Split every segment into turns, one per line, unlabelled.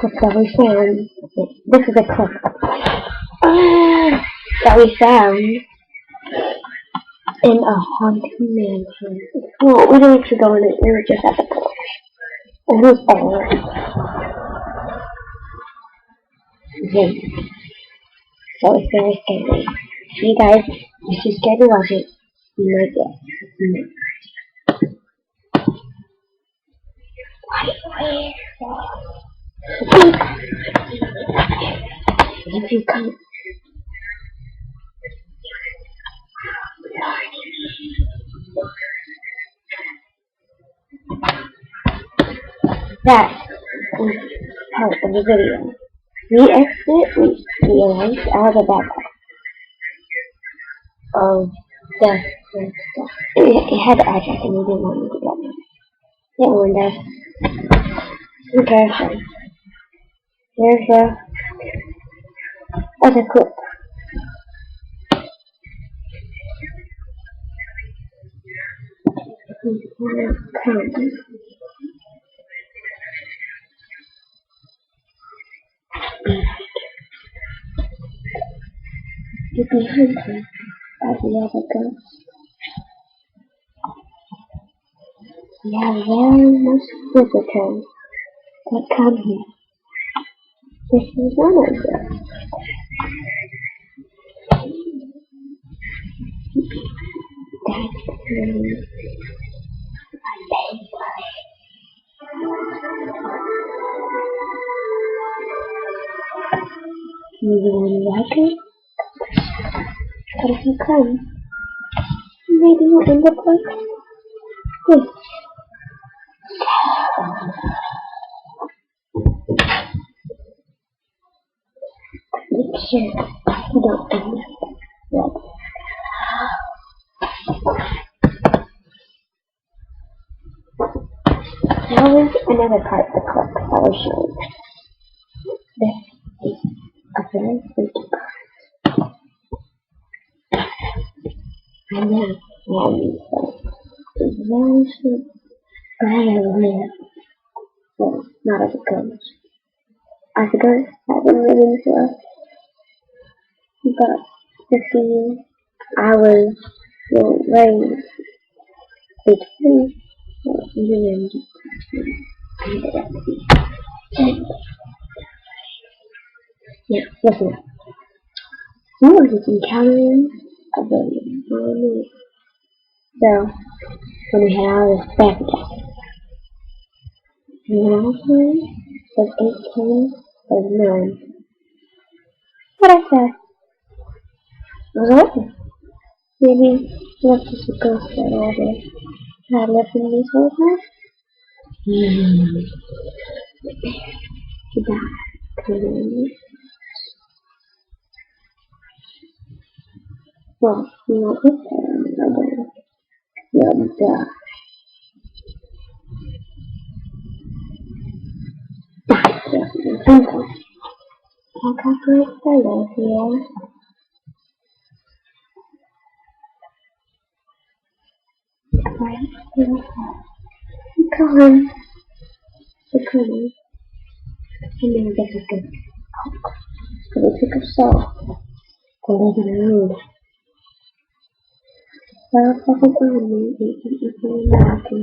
clip that we found. This is a clip that we found in a haunted mansion. Well, we didn't actually go in it, we were just at the porch. And it was all zinc. So it's very scary. So you guys, if you're scared to watch it, you might get if you come that is part of the video. We accidentally realized out of the background of the stuff. It had the address and we didn't want to do that. Yeah, window. Okay, so there's a clip. You can hunt him as the other ghost. We have very much visitors that come here. This is one of them. You won't like it, but if you come, maybe you'll end up like this. Make sure you don't end up like now is another part of the clip I will show you. This is a very spooky part. I know why you say it's very spooky, but I have lived. Well, not as a ghost. As a ghost, I've been living for about 50 years. I was raised between and yeah, listen up. You were just encountering a billion. So, when we had all this back again, and when I was 9, was 18, was 9. What I said was over. Maybe it was just a ghost that all day had lived in this whole time. He died. Well, you know, if you'll die. I'll calculate fellow here. Right here. Come on. Come. And then I guess I can go to pick up salt. Go live in a room. Well, if I can find me, it's American.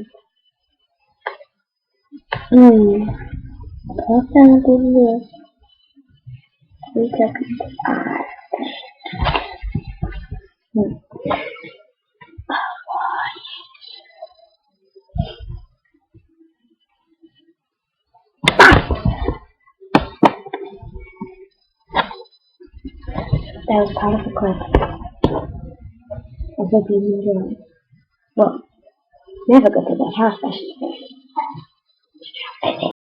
I found in this. 3 seconds. That was part of the clip. I hope you enjoyed it. Well, never go to that house, I should say.